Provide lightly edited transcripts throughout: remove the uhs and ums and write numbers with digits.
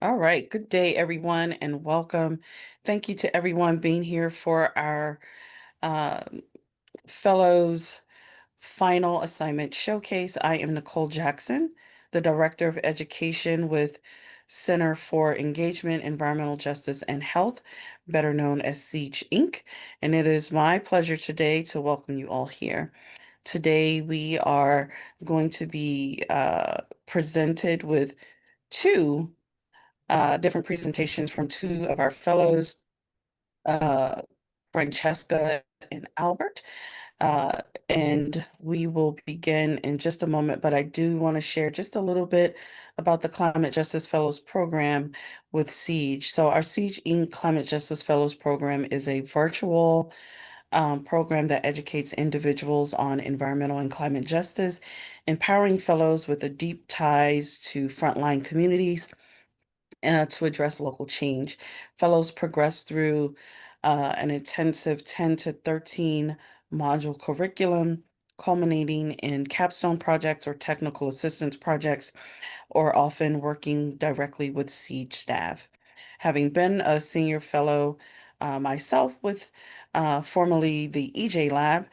All right. Good day, everyone, and welcome. Thank you to everyone being here for our uh, Fellows Final Assignment Showcase. I am Nicole Jackson, the Director of Education with Center for Engagement, Environmental Justice, and Health, better known as CEEJH Inc. And it is my pleasure today to welcome you all here. Today, we are going to be presented with two different presentations from two of our fellows, uh, Francesca and Albert. Uh, and we will begin in just a moment, but I do want to share just a little bit about the Climate Justice Fellows Program with CEEJH. So our CEEJH Inc. Climate Justice Fellows Program is a virtual program that educates individuals on environmental and climate justice, empowering fellows with a deep ties to frontline communities to address local change. Fellows progress through an intensive 10 to 13 module curriculum, culminating in capstone projects or technical assistance projects, or often working directly with CEEJH staff. Having been a senior fellow myself with formerly the EJ Lab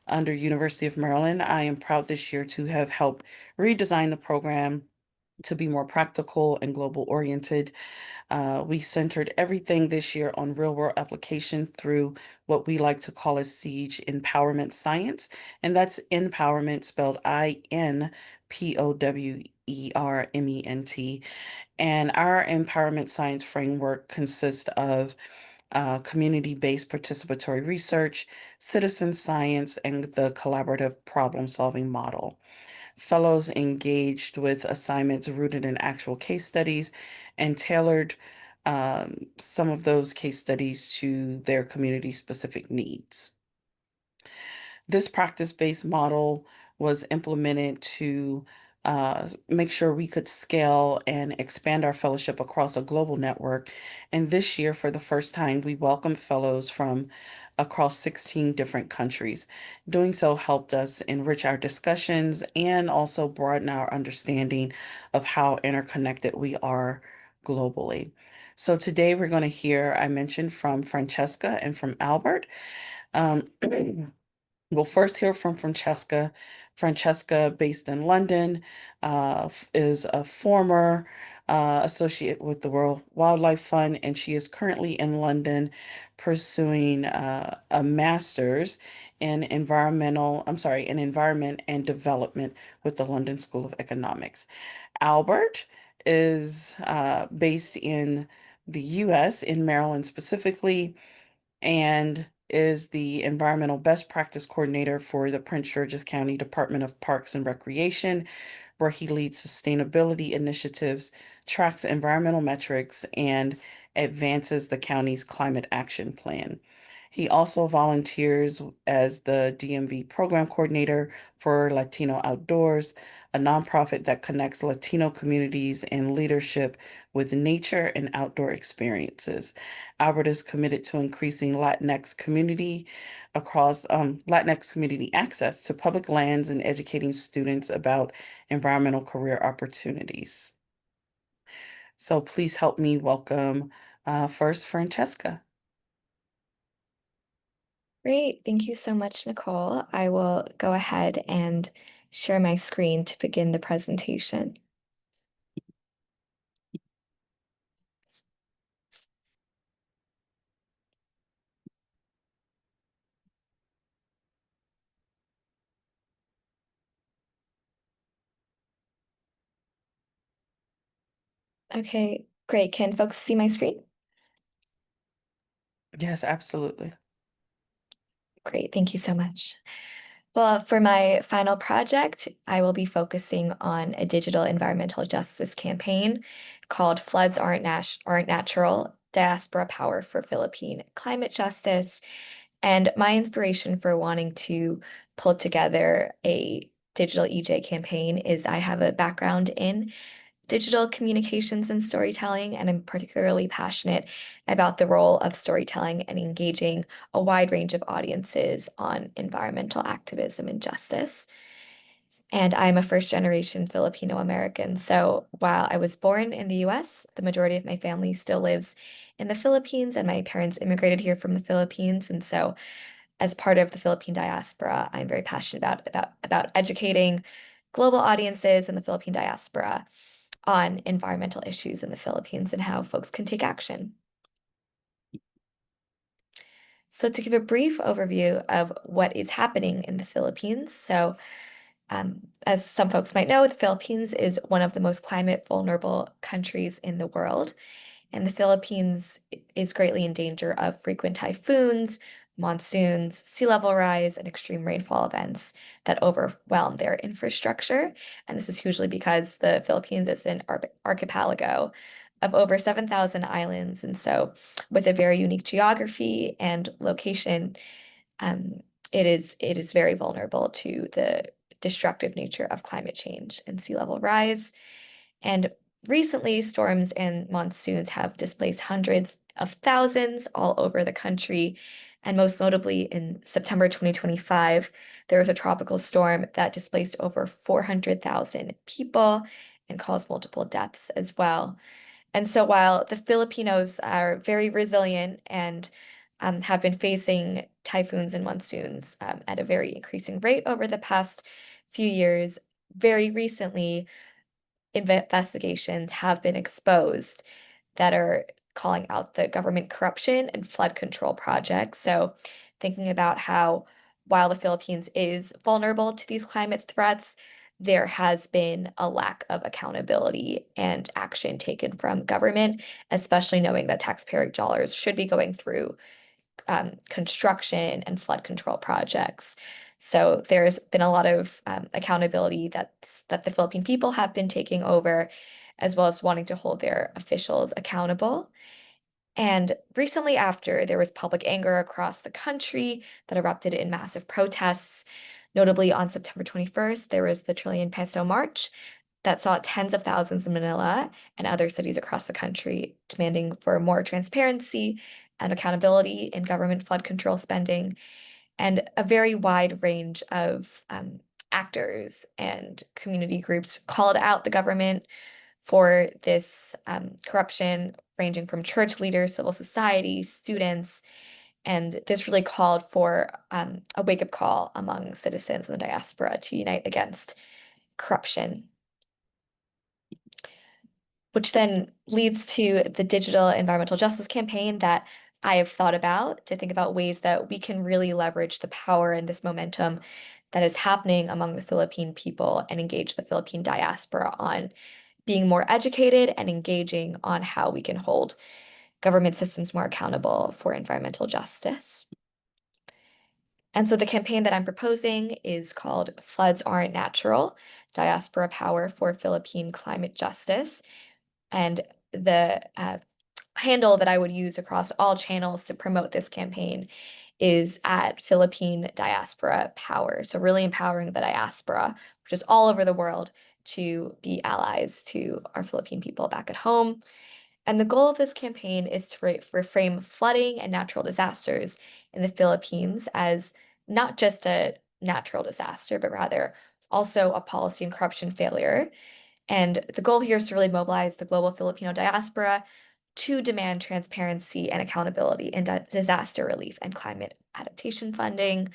under University of Maryland, I am proud this year to have helped redesign the program to be more practical and global oriented. We centered everything this year on real world application through what we like to call as CEEJH Empowerment Science. And that's empowerment spelled INPOWERMENT. And our empowerment science framework consists of community-based participatory research, citizen science, and the collaborative problem-solving model. Fellows engaged with assignments rooted in actual case studies and tailored some of those case studies to their community-specific needs. This practice-based model was implemented to make sure we could scale and expand our fellowship across a global network. And this year, for the first time, we welcomed fellows from across 16 different countries. Doing so helped us enrich our discussions and also broaden our understanding of how interconnected we are globally. So today we're going to hear, I mentioned, from Francesca and from Albert. Um, We'll first hear from Francesca. Francesca, based in London, is a former associate with the World Wildlife Fund, and she is currently in London pursuing a master's in in environment and development with the London School of Economics. Albert is based in the US, in Maryland specifically, and is the environmental best practice coordinator for the Prince George's County Department of Parks and Recreation, where he leads sustainability initiatives, tracks environmental metrics, and advances the county's climate action plan. He also volunteers as the DMV program coordinator for Latino Outdoors, a nonprofit that connects Latino communities and leadership with nature and outdoor experiences. Albert is committed to increasing Latinx community access to public lands and educating students about environmental career opportunities. So please help me welcome first Francesca. Great. Thank you so much, Nicole. I will go ahead and share my screen to begin the presentation. Okay, great. Can folks see my screen? Yes, absolutely. Great. Thank you so much. Well, for my final project, I will be focusing on a digital environmental justice campaign called Floods Aren't Natural, Diaspora Power for Philippine Climate Justice. And my inspiration for wanting to pull together a digital EJ campaign is I have a background in digital communications and storytelling, and I'm particularly passionate about the role of storytelling and engaging a wide range of audiences on environmental activism and justice. And I'm a first generation Filipino American. So while I was born in the US, the majority of my family still lives in the Philippines, and my parents immigrated here from the Philippines. And so as part of the Philippine diaspora, I'm very passionate about educating global audiences in the Philippine diaspora on environmental issues in the Philippines and how folks can take action. So to give a brief overview of what is happening in the Philippines, as some folks might know, the Philippines is one of the most climate vulnerable countries in the world. And the Philippines is greatly in danger of frequent typhoons, monsoons, sea level rise, and extreme rainfall events that overwhelm their infrastructure. And this is hugely because the Philippines is an archipelago of over 7,000 islands. And so, with a very unique geography and location, um, it is very vulnerable to the destructive nature of climate change and sea level rise. And recently, storms and monsoons have displaced hundreds of thousands all over the country. And most notably, in September 2025, there was a tropical storm that displaced over 400,000 people and caused multiple deaths as well. And so while the Filipinos are very resilient and have been facing typhoons and monsoons at a very increasing rate over the past few years, very recently, investigations have been exposed that are calling out the government corruption and flood control projects. So, thinking about how while the Philippines is vulnerable to these climate threats, there has been a lack of accountability and action taken from government, especially knowing that taxpayer dollars should be going through construction and flood control projects. So there's been a lot of accountability that the Philippine people have been taking over, as well as wanting to hold their officials accountable. And recently, after there was public anger across the country that erupted in massive protests, notably on September 21st, there was the Trillion Peso March that saw tens of thousands in Manila and other cities across the country demanding for more transparency and accountability in government flood control spending. And a very wide range of actors and community groups called out the government for this corruption, ranging from church leaders, civil society, students. And this really called for a wake up call among citizens in the diaspora to unite against corruption, which then leads to the digital environmental justice campaign that I have thought about to think about ways that we can really leverage the power and this momentum that is happening among the Philippine people and engage the Philippine diaspora on being more educated and engaging on how we can hold government systems more accountable for environmental justice. And so the campaign that I'm proposing is called Floods Aren't Natural, Diaspora Power for Philippine Climate Justice. And the handle that I would use across all channels to promote this campaign is at Philippine Diaspora Power. So really empowering the diaspora, which is all over the world, to be allies to our Philippine people back at home. And the goal of this campaign is to reframe flooding and natural disasters in the Philippines as not just a natural disaster, but rather also a policy and corruption failure. And the goal here is to really mobilize the global Filipino diaspora to demand transparency and accountability in disaster relief and climate adaptation funding.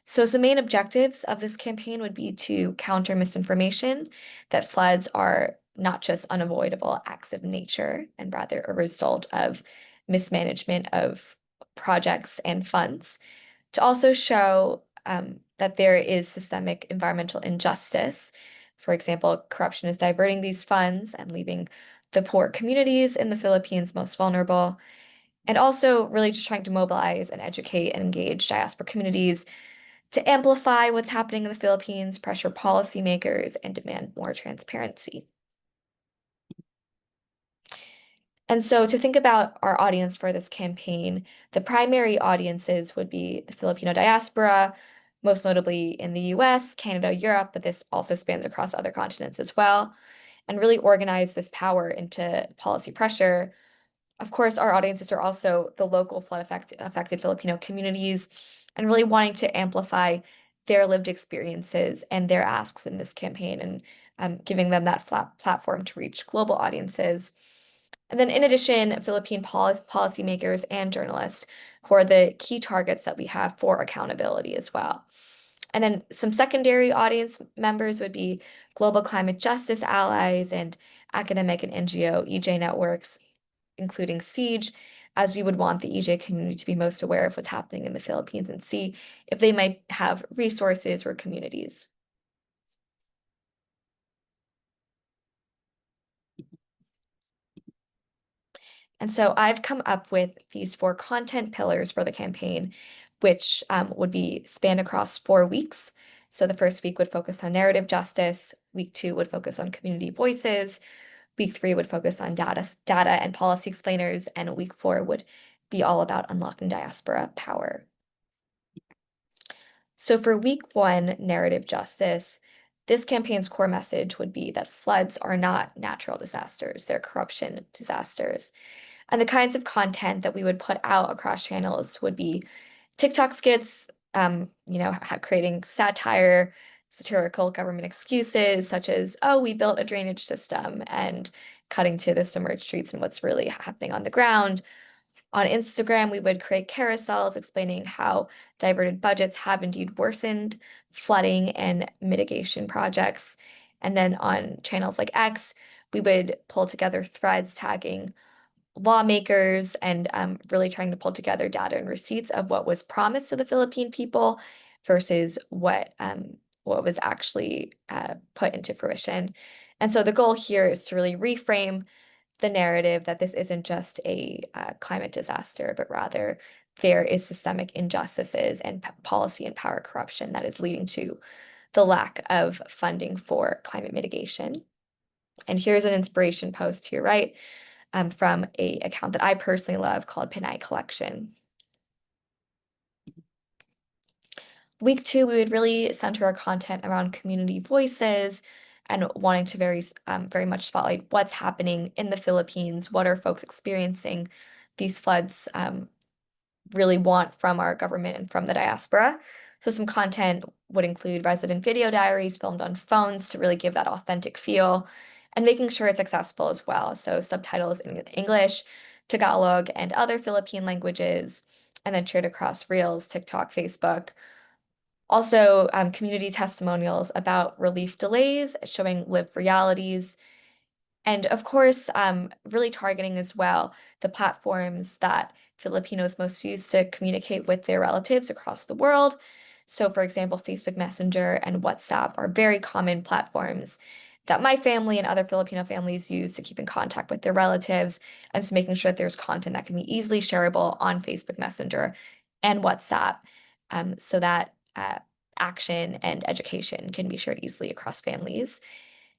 So, some main objectives of this campaign would be to counter misinformation that floods are not just unavoidable acts of nature and rather a result of mismanagement of projects and funds, to also show that there is systemic environmental injustice. For example, corruption is diverting these funds and leaving the poor communities in the Philippines most vulnerable, and also really just trying to mobilize and educate and engage diaspora communities to amplify what's happening in the Philippines, pressure policymakers, and demand more transparency. And so to think about our audience for this campaign, the primary audiences would be the Filipino diaspora, most notably in the US, Canada, Europe, but this also spans across other continents as well, and really organize this power into policy pressure. Of course, our audiences are also the local affected Filipino communities and really wanting to amplify their lived experiences and their asks in this campaign, and giving them that platform to reach global audiences. And then in addition, Philippine policymakers and journalists, who are the key targets that we have for accountability as well. And then some secondary audience members would be global climate justice allies and academic and NGO EJ networks, including CEEJH, as we would want the EJ community to be most aware of what's happening in the Philippines and see if they might have resources or communities. And so I've come up with these 4 content pillars for the campaign, which would be spanned across 4 weeks. So the first week would focus on narrative justice, week 2 would focus on community voices, week 3 would focus on data and policy explainers, and week 4 would be all about unlocking diaspora power. So for week 1, narrative justice, this campaign's core message would be that floods are not natural disasters, they're corruption disasters. And the kinds of content that we would put out across channels would be TikTok skits, creating satirical government excuses, such as, oh, we built a drainage system, and cutting to the submerged streets and what's really happening on the ground. On Instagram, we would create carousels explaining how diverted budgets have indeed worsened flooding and mitigation projects. And then on channels like X, we would pull together threads tagging lawmakers and really trying to pull together data and receipts of what was promised to the Philippine people versus what was actually put into fruition. And so the goal here is to really reframe the narrative that this isn't just a climate disaster, but rather there is systemic injustices and policy and power corruption that is leading to the lack of funding for climate mitigation. And here's an inspiration post to your right from a account that I personally love called Pinay Collection. Week 2, we would really center our content around community voices and wanting to very much spotlight what's happening in the Philippines, what are folks experiencing these floods really want from our government and from the diaspora. So some content would include resident video diaries filmed on phones to really give that authentic feel, and making sure it's accessible as well. So subtitles in English, Tagalog, and other Philippine languages, and then shared across Reels, TikTok, Facebook. Also, community testimonials about relief delays, showing lived realities, and of course, really targeting as well the platforms that Filipinos most use to communicate with their relatives across the world. So, for example, Facebook Messenger and WhatsApp are very common platforms that my family and other Filipino families use to keep in contact with their relatives, and so making sure that there's content that can be easily shareable on Facebook Messenger and WhatsApp, so that action and education can be shared easily across families.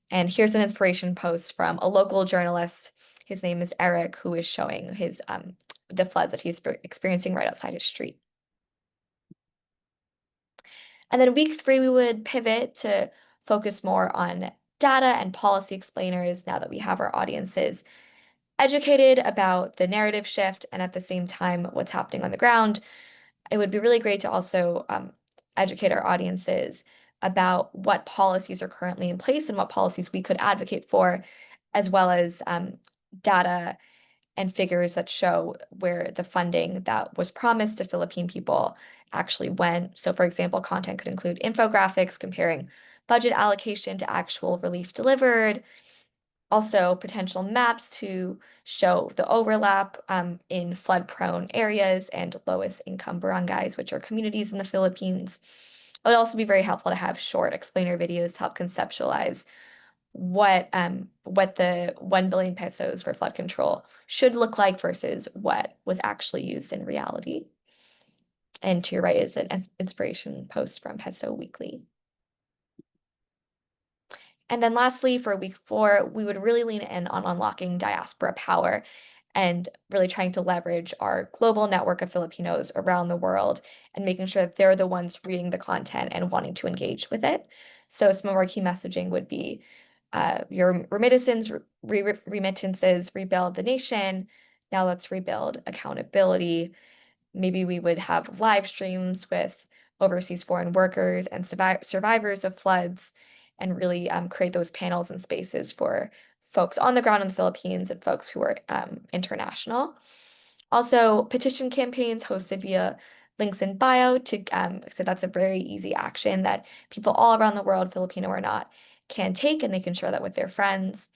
And here's an inspiration post from a local journalist. His name is Eric, who is showing his the floods that he's experiencing right outside his street. And then week 3, we would pivot to focus more on data and policy explainers now that we have our audiences educated about the narrative shift and at the same time what's happening on the ground. It would be really great to also educate our audiences about what policies are currently in place and what policies we could advocate for, as well as data and figures that show where the funding that was promised to Philippine people actually went. So, for example, content could include infographics comparing budget allocation to actual relief delivered, also potential maps to show the overlap in flood-prone areas and lowest income barangays, which are communities in the Philippines. It would also be very helpful to have short explainer videos to help conceptualize what the 1 billion pesos for flood control should look like versus what was actually used in reality. And to your right is an inspiration post from Peso Weekly. And then lastly, for week 4, we would really lean in on unlocking diaspora power and really trying to leverage our global network of Filipinos around the world and making sure that they're the ones reading the content and wanting to engage with it. So some of our key messaging would be your remittances rebuild the nation. Now let's rebuild accountability. Maybe we would have live streams with overseas foreign workers and survivors of floods, and really create those panels and spaces for folks on the ground in the Philippines and folks who are international. Also, petition campaigns hosted via links in bio so that's a very easy action that people all around the world, Filipino or not, can take, and they can share that with their friends,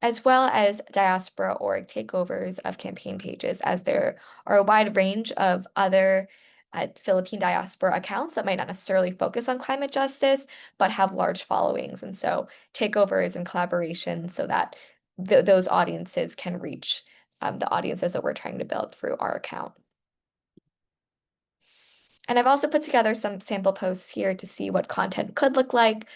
as well as diaspora org takeovers of campaign pages, as there are a wide range of other Philippine diaspora accounts that might not necessarily focus on climate justice, but have large followings. And so takeovers and collaborations so that those audiences can reach the audiences that we're trying to build through our account. And I've also put together some sample posts here to see what content could look like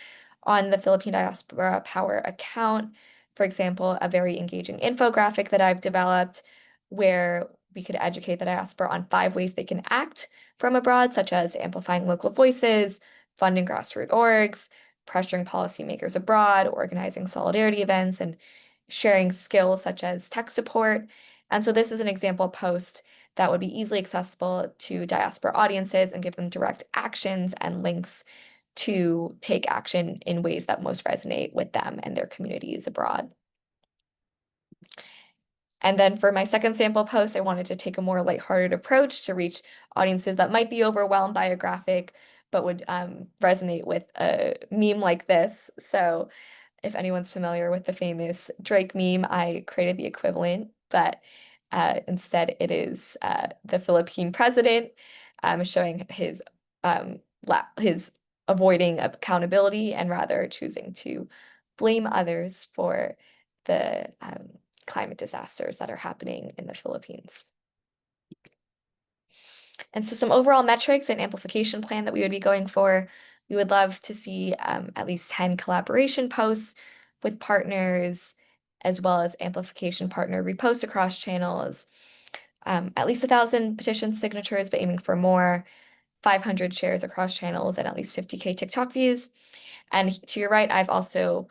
on the Philippine Diaspora Power account. For example, a very engaging infographic that I've developed where we could educate the diaspora on 5 ways they can act from abroad, such as amplifying local voices, funding grassroots orgs, pressuring policymakers abroad, organizing solidarity events, and sharing skills such as tech support. And so this is an example post that would be easily accessible to diaspora audiences and give them direct actions and links to take action in ways that most resonate with them and their communities abroad. And then for my second sample post, I wanted to take a more lighthearted approach to reach audiences that might be overwhelmed by a graphic, but would resonate with a meme like this. So if anyone's familiar with the famous Drake meme, I created the equivalent, but instead it is the Philippine president showing his avoiding accountability and rather choosing to blame others for the climate disasters that are happening in the Philippines. And so some overall metrics and amplification plan that we would be going for, we would love to see at least 10 collaboration posts with partners, as well as amplification partner reposts across channels, at least 1,000 petition signatures, but aiming for more, 500 shares across channels, and at least 50K TikTok views. And to your right, I've also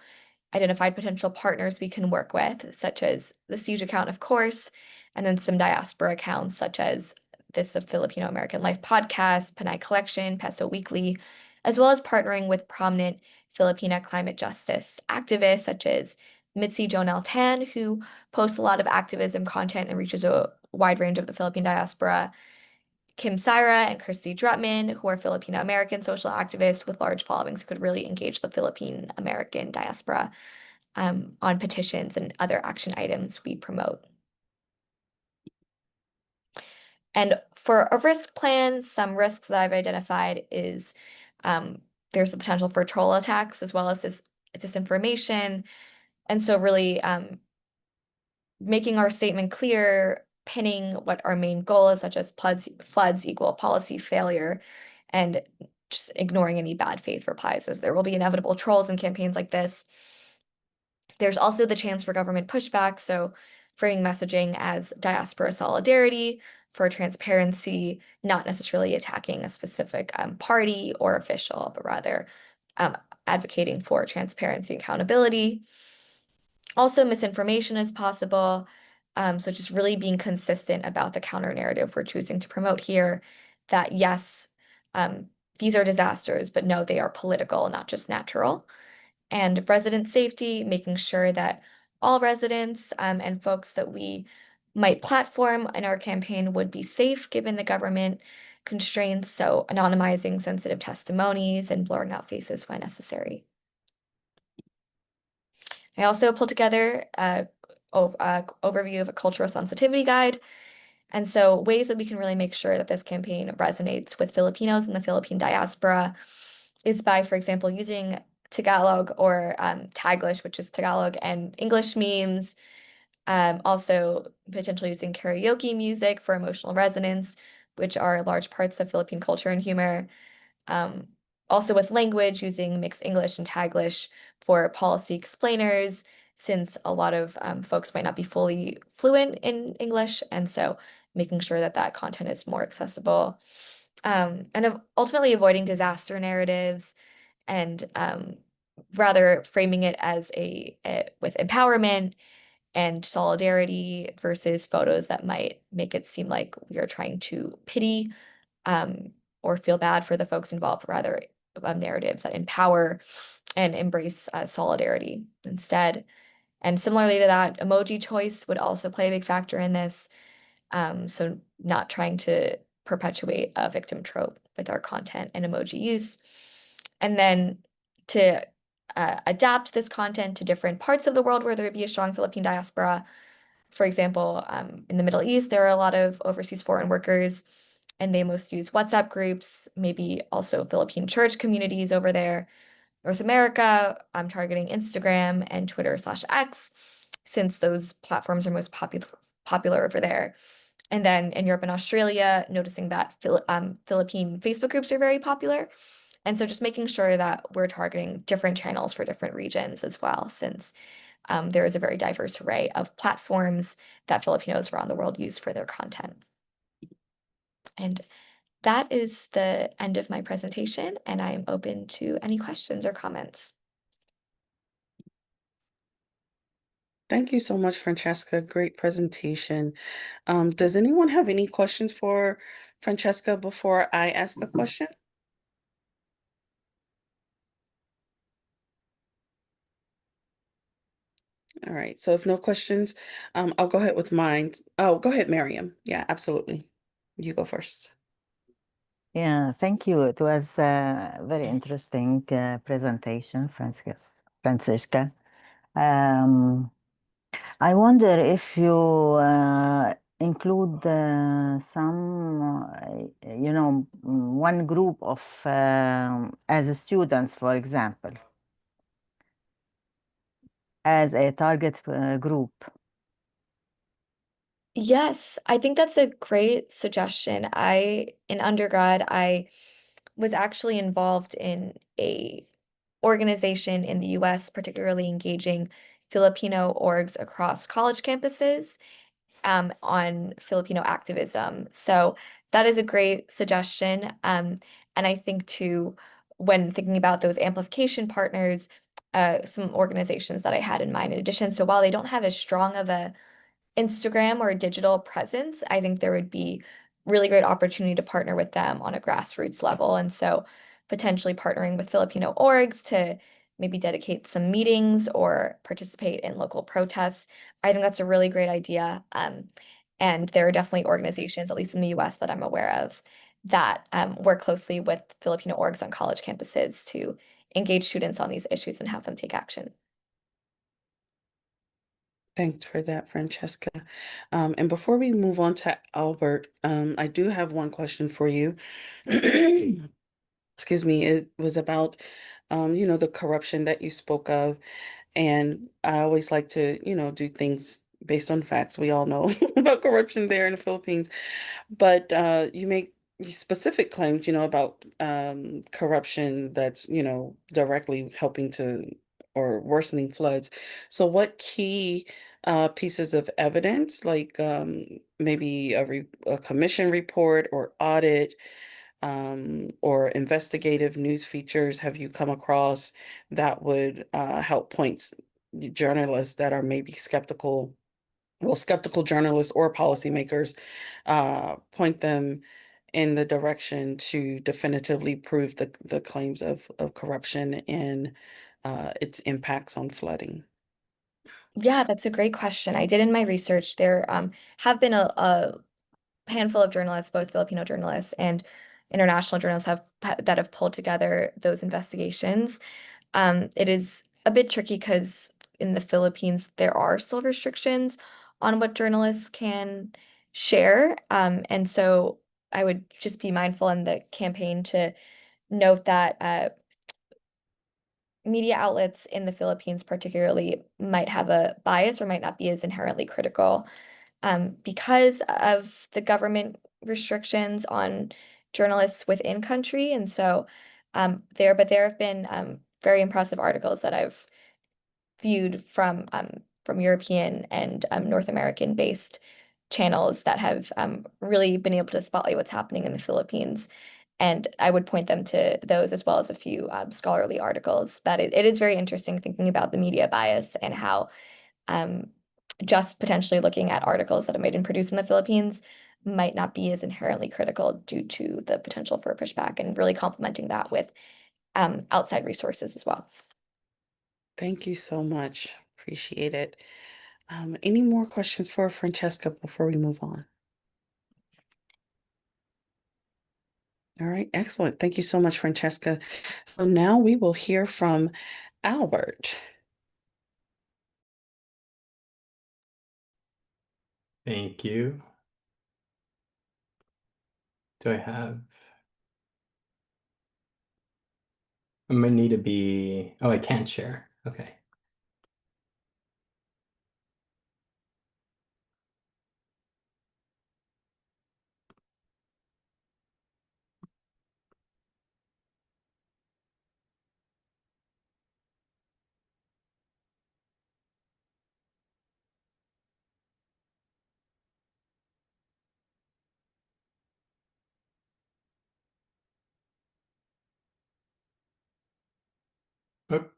identified potential partners we can work with, such as the CEEJH account, of course, and then some diaspora accounts, such as this of Filipino American Life podcast, Panay Collection, Peso Weekly, as well as partnering with prominent Filipina climate justice activists, such as Mitzi Jonel Tan, who posts a lot of activism content and reaches a wide range of the Philippine diaspora, Kim Syra and Christy Drutman, who are Filipino American social activists with large followings who could really engage the Philippine American diaspora on petitions and other action items we promote. And for a risk plan, some risks that I've identified is there's the potential for troll attacks as well as disinformation. And so really making our statement clear, pinning what our main goal is, such as floods equal policy failure, and just ignoring any bad faith replies, as there will be inevitable trolls in campaigns like this. There's also the chance for government pushback, so framing messaging as diaspora solidarity for transparency, not necessarily attacking a specific party or official, but rather advocating for transparency and accountability. Also, misinformation is possible. So just really being consistent about the counter narrative we're choosing to promote here, that yes, these are disasters, but no, they are political, not just natural. And resident safety, making sure that all residents and folks that we might platform in our campaign would be safe given the government constraints, so anonymizing sensitive testimonies and blurring out faces when necessary. I also pulled together a overview of a cultural sensitivity guide. And so ways that we can really make sure that this campaign resonates with Filipinos in the Philippine diaspora is by, for example, using Tagalog or Taglish, which is Tagalog and English memes. Also potentially using karaoke music for emotional resonance, which are large parts of Philippine culture and humor. Also with language, using mixed English and Taglish for policy explainers, since a lot of folks might not be fully fluent in English, and so making sure that that content is more accessible. And ultimately avoiding disaster narratives and rather framing it as with empowerment and solidarity versus photos that might make it seem like we are trying to pity or feel bad for the folks involved, rather narratives that empower and embrace solidarity instead. And similarly to that, emoji choice would also play a big factor in this. So not trying to perpetuate a victim trope with our content and emoji use. And then to adapt this content to different parts of the world where there would be a strong Philippine diaspora. For example, in the Middle East, there are a lot of overseas foreign workers, and they most use WhatsApp groups, maybe also Philippine church communities over there. North America, I'm targeting Instagram and Twitter/X, since those platforms are most popular over there. And then in Europe and Australia, noticing that Philippine Facebook groups are very popular. And so just making sure that we're targeting different channels for different regions as well, since there is a very diverse array of platforms that Filipinos around the world use for their content. And that is the end of my presentation, and I am open to any questions or comments. Thank you so much, Francesca. Great presentation. Does anyone have any questions for Francesca before I ask a question? All right, so if no questions, I'll go ahead with mine. Oh, go ahead, Miriam. Yeah, absolutely. You go first. Yeah, thank you. It was a very interesting presentation, Francesca. Um, I wonder if you include some, one group of, as students, for example, as a target group. Yes, I think that's a great suggestion. In undergrad, I was actually involved in a organization in the US, particularly engaging Filipino orgs across college campuses on Filipino activism. So that is a great suggestion. And I think too, when thinking about those amplification partners, some organizations that I had in mind in addition. So while they don't have as strong of a Instagram or a digital presence, I think there would be really great opportunity to partner with them on a grassroots level. And so potentially partnering with Filipino orgs to maybe dedicate some meetings or participate in local protests. I think that's a really great idea. And there are definitely organizations, at least in the US, that I'm aware of that work closely with Filipino orgs on college campuses to engage students on these issues and have them take action. Thanks for that, Francesca. And before we move on to Albert, I do have one question for you. Excuse me, it was about, the corruption that you spoke of. And I always like to, do things based on facts. We all know about corruption there in the Philippines. But you make specific claims, about corruption that's, directly helping to or worsening floods. So what key pieces of evidence, like maybe a commission report or audit, or investigative news features have you come across that would help point journalists that are maybe skeptical, well, skeptical journalists or policymakers, point them in the direction to definitively prove the claims of corruption and its impacts on flooding? Yeah, that's a great question. I did in my research. There have been a handful of journalists, both Filipino journalists and international journalists, that have pulled together those investigations. It is a bit tricky because in the Philippines there are still restrictions on what journalists can share, and so I would just be mindful in the campaign to note that media outlets in the Philippines particularly might have a bias or might not be as inherently critical because of the government restrictions on journalists within country. And so but there have been very impressive articles that I've viewed from European and North American based channels that have really been able to spotlight what's happening in the Philippines. And I would point them to those as well as a few scholarly articles. But it is very interesting thinking about the media bias and how um, just potentially looking at articles that have made and produced in the Philippines might not be as inherently critical due to the potential for pushback, and really complementing that with outside resources as well. Thank you so much. Appreciate it. Any more questions for Francesca before we move on? All right, excellent. Thank you so much, Francesca. So now we will hear from Albert. Thank you. Do I have? I might need to be, oh, I can't share. Okay. Oop.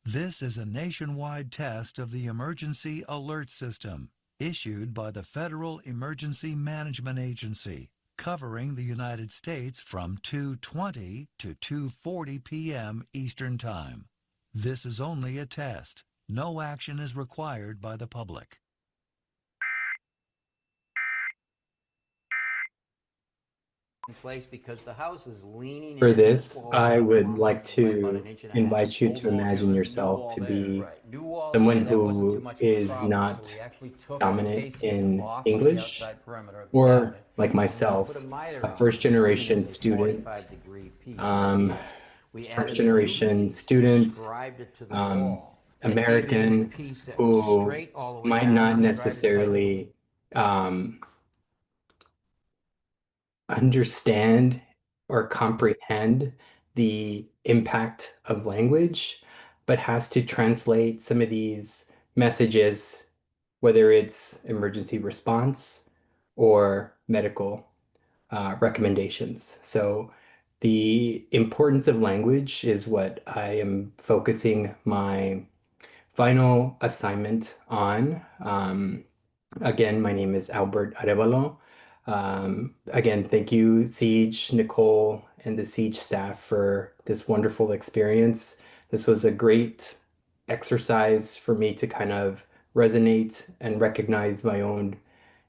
This is a nationwide test of the Emergency Alert System issued by the Federal Emergency Management Agency, covering the United States from 2:20 to 2:40 p.m. Eastern Time. This is only a test. No action is required by the public. Place because the house is leaning For in this, wall I down would along like the way about to an inch and a half. invite you Old to wall here, imagine new yourself wall to there. be Right. New wall someone there, that wasn't too who much of a is problem, so not we actually took the dominant casing in off of the English, outside perimeter of the or cabinet, like and we myself, put a miter a on it first to determine generation it's a student, 45-degree piece. We first added a generation U-beam, student, scribed it to the wall, and it gave us a American piece that was who straight all the way might down. not We tried to tighten it. necessarily understand or comprehend the impact of language, but has to translate some of these messages, whether it's emergency response or medical recommendations. So the importance of language is what I am focusing my final assignment on. Again, my name is Albert Arevalo. Again, thank you, CEEJH, Nicole, and the CEEJH staff for this wonderful experience. This was a great exercise for me to kind of resonate and recognize my own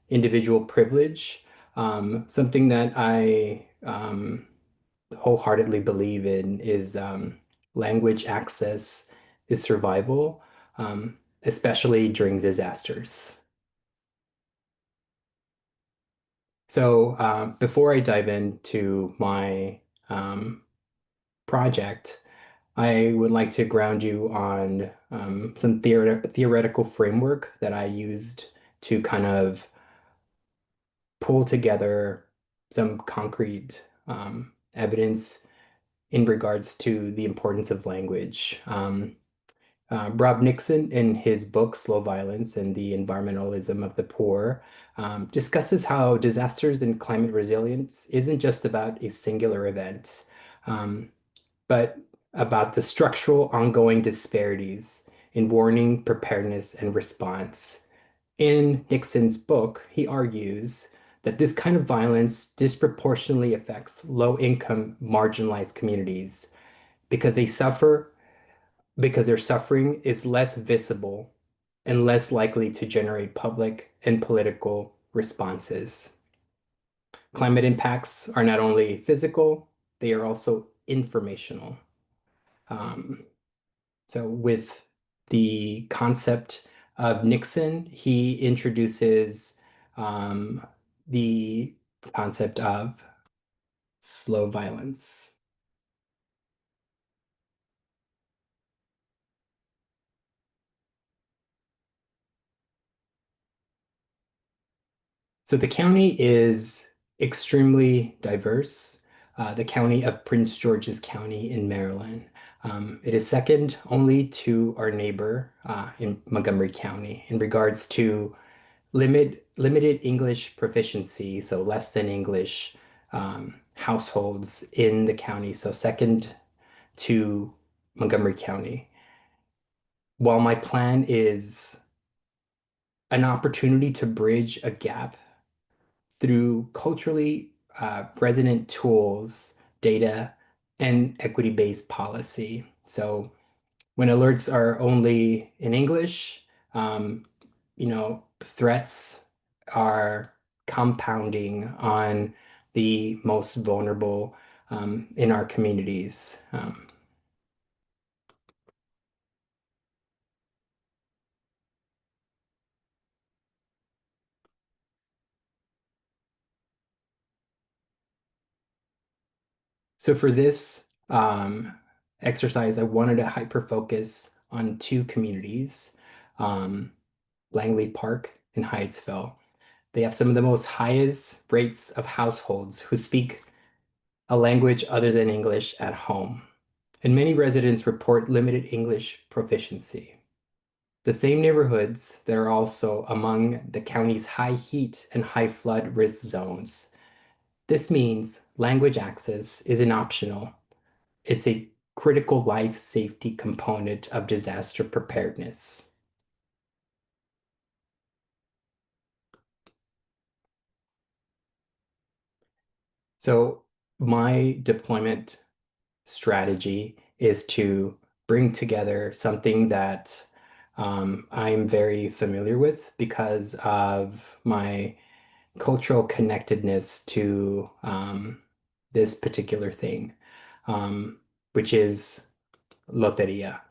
individual privilege. Something that I wholeheartedly believe in is language access is survival, especially during disasters. So before I dive into my project, I would like to ground you on some theoretical framework that I used to kind of pull together some concrete evidence in regards to the importance of language. Rob Nixon, in his book Slow Violence and the Environmentalism of the Poor, discusses how disasters and climate resilience isn't just about a singular event, but about the structural ongoing disparities in warning, preparedness, and response. In Nixon's book, he argues that this kind of violence disproportionately affects low-income, marginalized communities because their suffering is less visible and less likely to generate public and political responses. Climate impacts are not only physical, they are also informational. Um, so with the concept of Nixon, he introduces the concept of slow violence. So the county is extremely diverse. the county of Prince George's County in Maryland. It is second only to our neighbor in Montgomery County in regards to limited English proficiency, so less than English households in the county. So second to Montgomery County. While my plan is an opportunity to bridge a gap through culturally resonant tools, data, and equity-based policy. So when alerts are only in English, threats are compounding on the most vulnerable in our communities. So for this exercise, I wanted to hyper focus on two communities, Langley Park and Hyattsville. They have some of the most highest rates of households who speak a language other than English at home. And many residents report limited English proficiency. The same neighborhoods that are also among the county's high heat and high flood risk zones. This means language access isn't optional. It's a critical life safety component of disaster preparedness. So my deployment strategy is to bring together something that I'm very familiar with because of my cultural connectedness to this particular thing, which is Loteria.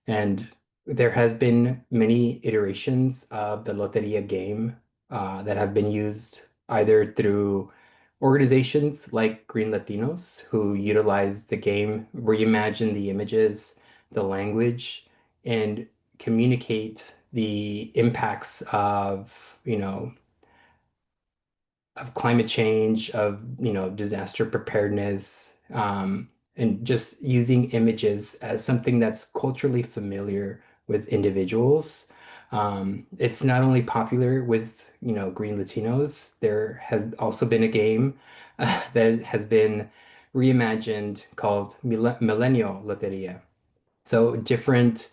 And there have been many iterations of the Loteria game that have been used either through organizations like Green Latinos who utilize the game, reimagine the images, the language, and communicate the impacts of climate change, of disaster preparedness, and just using images as something that's culturally familiar with individuals. It's not only popular with Green Latinos. There has also been a game that has been reimagined called Millennial Loteria. So different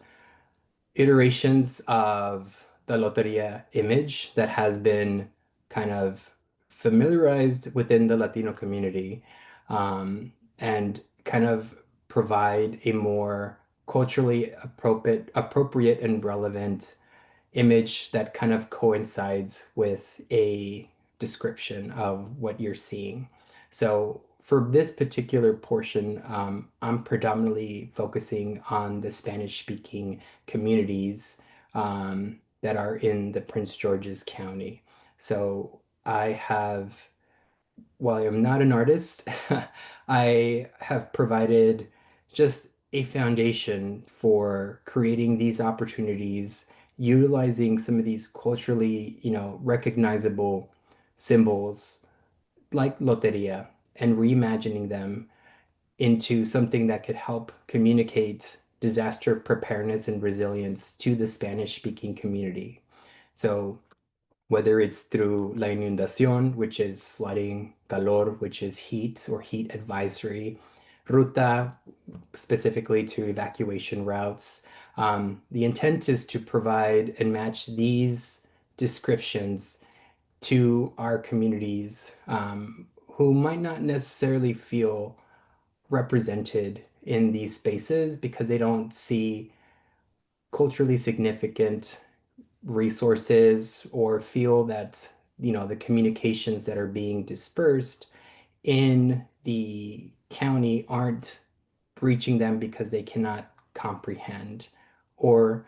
iterations of the Loteria image that has been kind of familiarized within the Latino community, and kind of provide a more culturally appropriate and relevant image that kind of coincides with a description of what you're seeing. So for this particular portion, I'm predominantly focusing on the Spanish-speaking communities that are in the Prince George's County. So while I'm not an artist, I have provided just a foundation for creating these opportunities, utilizing some of these culturally, recognizable symbols like Loteria and reimagining them into something that could help communicate disaster preparedness and resilience to the Spanish-speaking community. So whether it's through la inundación, which is flooding, calor, which is heat or heat advisory, ruta, specifically to evacuation routes. The intent is to provide and match these descriptions to our communities who might not necessarily feel represented in these spaces because they don't see culturally significant resources or feel that the communications that are being dispersed in the county aren't reaching them because they cannot comprehend. Or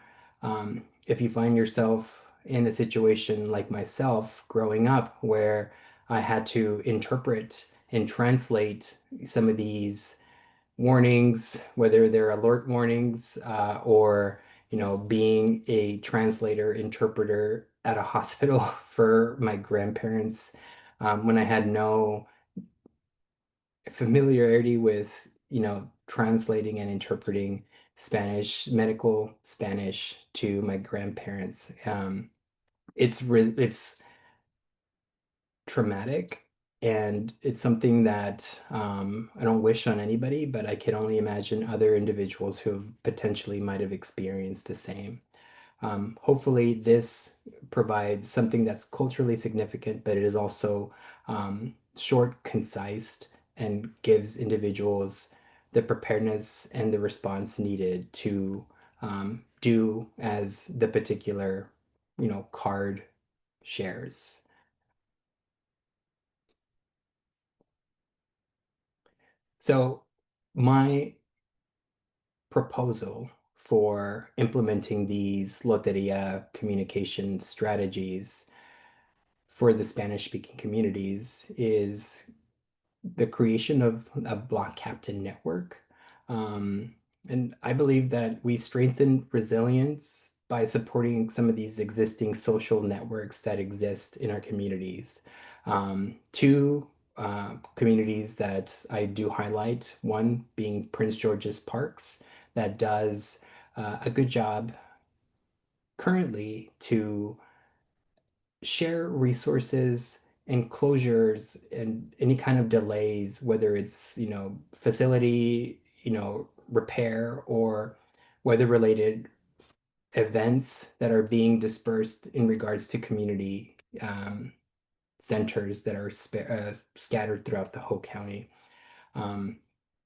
if you find yourself in a situation like myself growing up where I had to interpret and translate some of these warnings, whether they're alert warnings or being a translator, interpreter at a hospital for my grandparents when I had no familiarity with, translating and interpreting Spanish, medical Spanish to my grandparents. It's traumatic, and it's something that I don't wish on anybody, but I can only imagine other individuals who have potentially might have experienced the same. Hopefully, this provides something that's culturally significant, but it is also short, concise, and gives individuals the preparedness and the response needed to do as the particular, card shares. So, my proposal for implementing these Loteria communication strategies for the Spanish-speaking communities is the creation of a block captain network. And I believe that we strengthen resilience by supporting some of these existing social networks that exist in our communities. Two communities that I do highlight, one being Prince George's Parks, that does a good job currently to share resources and closures and any kind of delays, whether it's, facility, repair or weather-related events that are being dispersed in regards to community centers that are scattered throughout the whole county.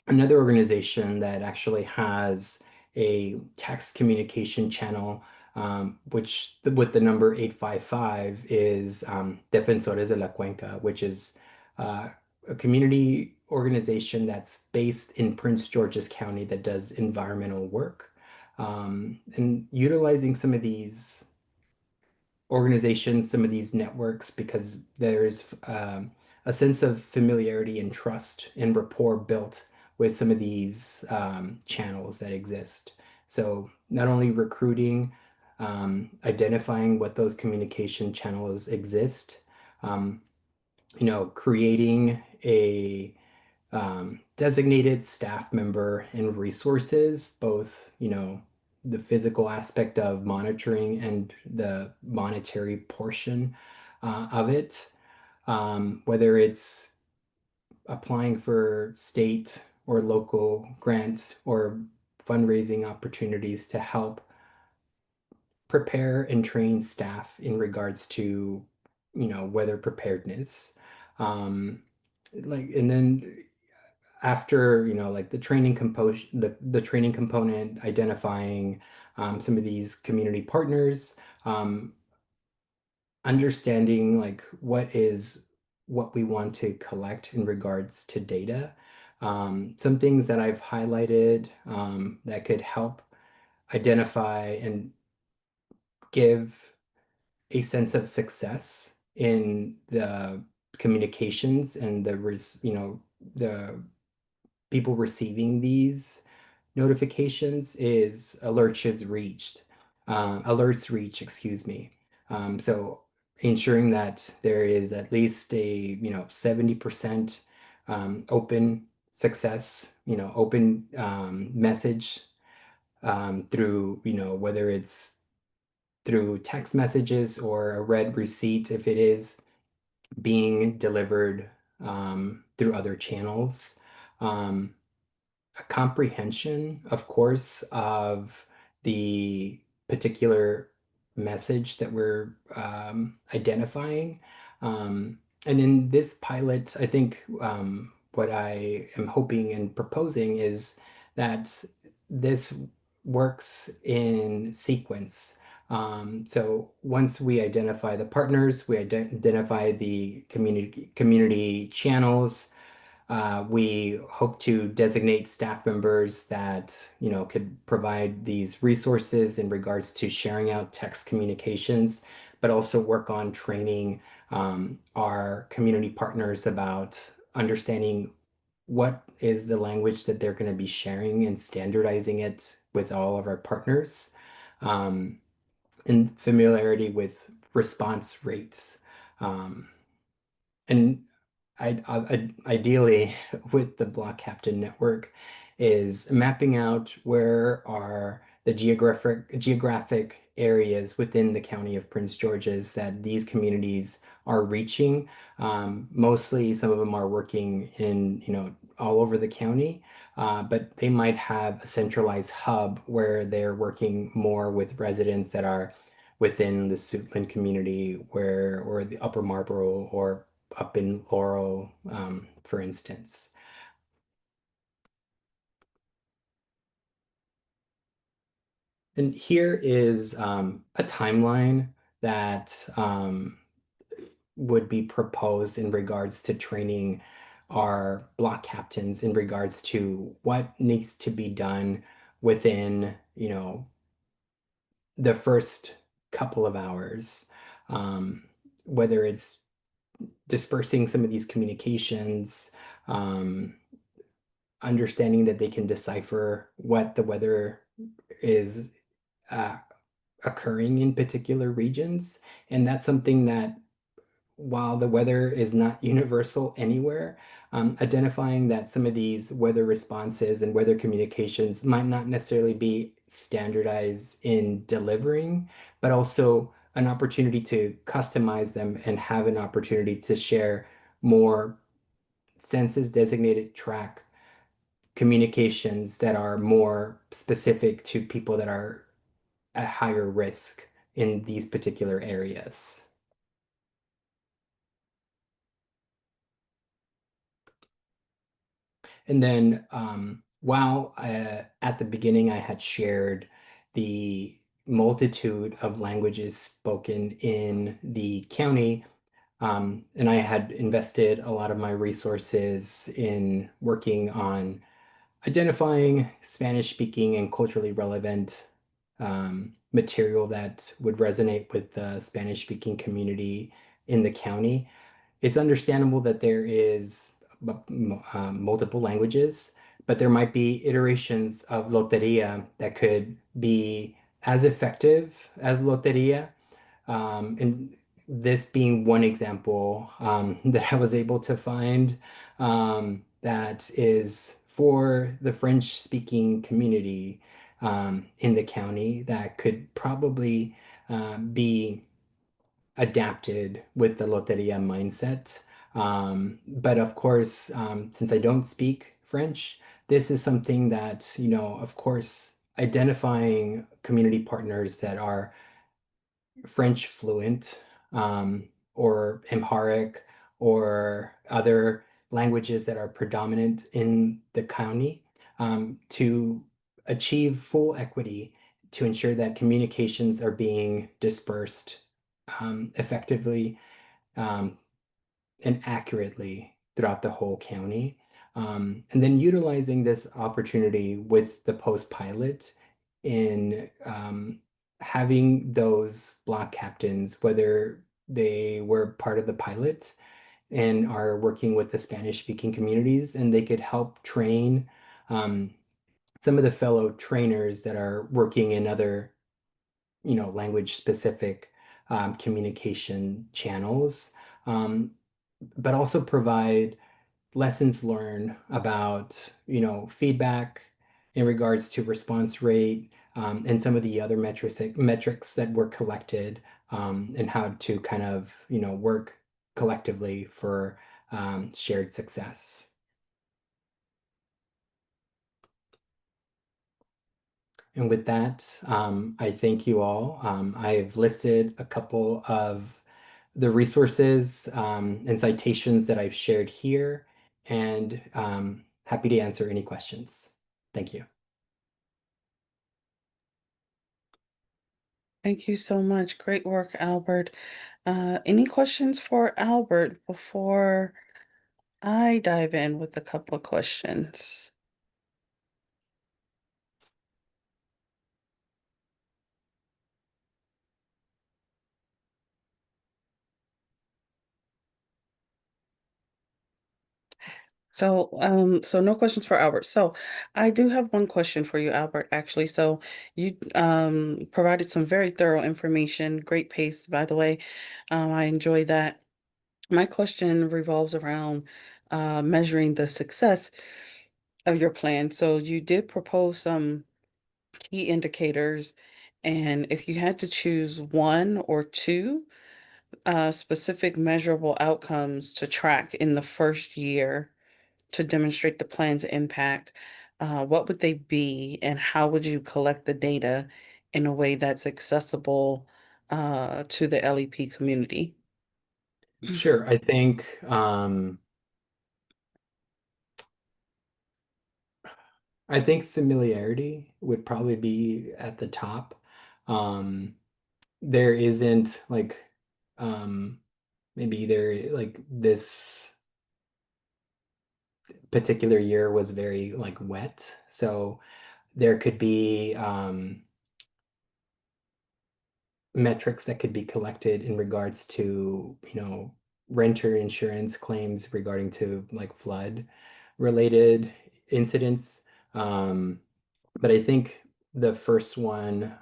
Another organization that actually has a text communication channel, which with the number 855 is Defensores de la Cuenca, which is a community organization that's based in Prince George's County that does environmental work. And utilizing some of these organizations, some of these networks, because there's a sense of familiarity and trust and rapport built with some of these channels that exist. So not only recruiting, identifying what those communication channels exist, creating a designated staff member and resources, both, the physical aspect of monitoring and the monetary portion of it, whether it's applying for state or local grants or fundraising opportunities to help prepare and train staff in regards to, weather preparedness. And then after, like the training the training component, identifying some of these community partners, understanding like what we want to collect in regards to data. Some things that I've highlighted that could help identify and give a sense of success in the communications and the people receiving these notifications is alerts reach, excuse me. So ensuring that there is at least a 70% open success, open message through, whether it's through text messages or a read receipt if it is being delivered through other channels. A comprehension, of course, of the particular message that we're identifying. And in this pilot, I think what I am hoping and proposing is that this works in sequence. So once we identify the partners, we identify the community channels, we hope to designate staff members that, could provide these resources in regards to sharing out text communications, but also work on training our community partners about understanding what is the language that they're going to be sharing and standardizing it with all of our partners, and familiarity with response rates. And ideally with the block captain network is mapping out where are the geographic areas within the county of Prince George's that these communities are reaching. Mostly some of them are working in, all over the county, but they might have a centralized hub where they're working more with residents that are within the Suitland community or the Upper Marlboro or up in Laurel, for instance. And here is a timeline that would be proposed in regards to training our block captains in regards to what needs to be done within, the first couple of hours, whether it's dispersing some of these communications, understanding that they can decipher what the weather is occurring in particular regions. And that's something that, while the weather is not universal anywhere, identifying that some of these weather responses and weather communications might not necessarily be standardized in delivering, but also an opportunity to customize them and have an opportunity to share more census designated track communications that are more specific to people that are at higher risk in these particular areas. And then while at the beginning I had shared the multitude of languages spoken in the county, and I had invested a lot of my resources in working on identifying Spanish-speaking and culturally relevant material that would resonate with the Spanish-speaking community in the county. It's understandable that there is multiple languages, but there might be iterations of Loteria that could be as effective as Loteria. And this being one example that I was able to find that is for the French-speaking community in the county that could probably be adapted with the Loteria mindset. But of course, since I don't speak French, this is something that, of course, identifying community partners that are French fluent, or Amharic or other languages that are predominant in the county, to achieve full equity, to ensure that communications are being dispersed effectively and accurately throughout the whole county. And then utilizing this opportunity with the post pilot in having those block captains, whether they were part of the pilot and are working with the Spanish-speaking communities, and they could help train some of the fellow trainers that are working in other, language-specific communication channels, but also provide lessons learned about, feedback in regards to response rate, and some of the other metrics that were collected, and how to kind of, work collectively for shared success. And with that, I thank you all. I've listed a couple of the resources and citations that I've shared here, and happy to answer any questions. Thank you. Thank you so much. Great work, Albert. Any questions for Albert before I dive in with a couple of questions? So no questions for Albert. So I do have one question for you, Albert, actually. So you provided some very thorough information, great pace, by the way. I enjoy that. My question revolves around measuring the success of your plan. So you did propose some key indicators, and if you had to choose one or two specific measurable outcomes to track in the first year to demonstrate the plan's impact, what would they be, and how would you collect the data in a way that's accessible to the LEP community? Sure. I think familiarity would probably be at the top. There isn't like maybe there like this particular year was very like wet, so there could be metrics that could be collected in regards to, renter insurance claims regarding to like flood related incidents. Um, but I think the first one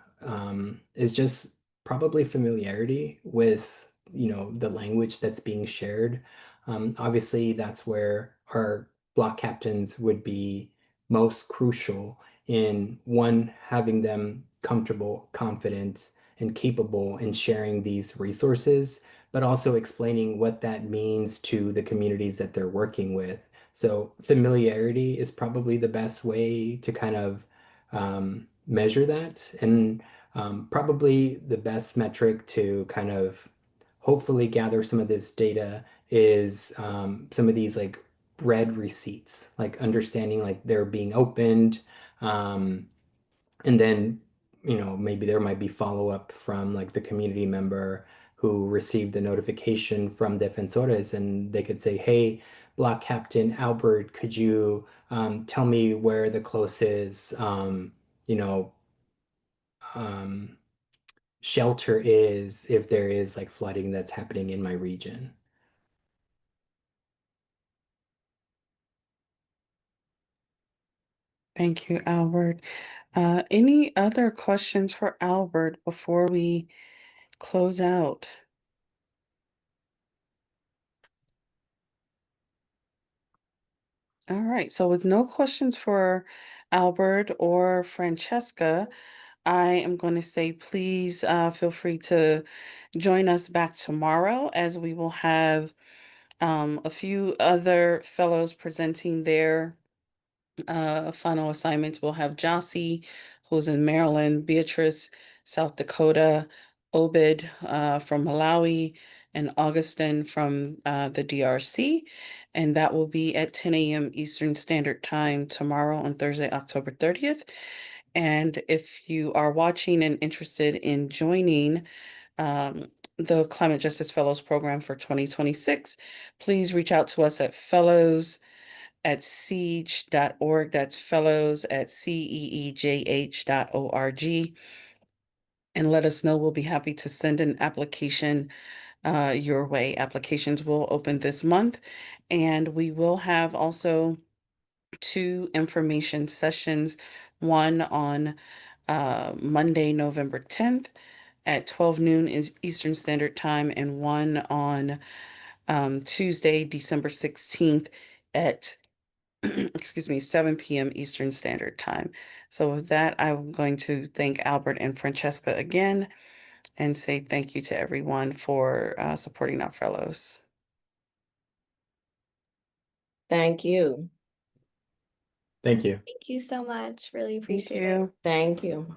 is just probably familiarity with, the language that's being shared. Obviously, that's where our block captains would be most crucial in one, having them comfortable, confident, and capable in sharing these resources, but also explaining what that means to the communities that they're working with. So familiarity is probably the best way to kind of measure that. And probably the best metric to kind of hopefully gather some of this data is some of these like read receipts, like understanding like they're being opened. And then, maybe there might be follow-up from like the community member who received the notification from Defensores, and they could say, hey, Block Captain Albert, could you tell me where the closest, you know, um, shelter is if there is like flooding that's happening in my region? Thank you, Albert. Any other questions for Albert before we close out? All right, so with no questions for Albert or Francesca, I am going to say please feel free to join us back tomorrow as we will have a few other fellows presenting their final assignments. We'll have Jossie, who's in Maryland, Beatrice, South Dakota, Obed from Malawi, and Augustin from the DRC. And that will be at 10 a.m. Eastern Standard Time tomorrow on Thursday, October 30th. And if you are watching and interested in joining the Climate Justice Fellows Program for 2026, please reach out to us at fellows@ceej.org. That's fellows@ceejh.org. And let us know. We'll be happy to send an application your way. Applications will open this month. And we will have also two information sessions, one on Monday, November 10th at 12 noon is Eastern Standard Time, and one on Tuesday, December 16th at excuse me, 7 p.m. Eastern Standard Time. So with that, I'm going to thank Albert and Francesca again and say thank you to everyone for supporting our fellows. Thank you. Thank you. Thank you so much. Really Thank appreciate it. you. Thank you.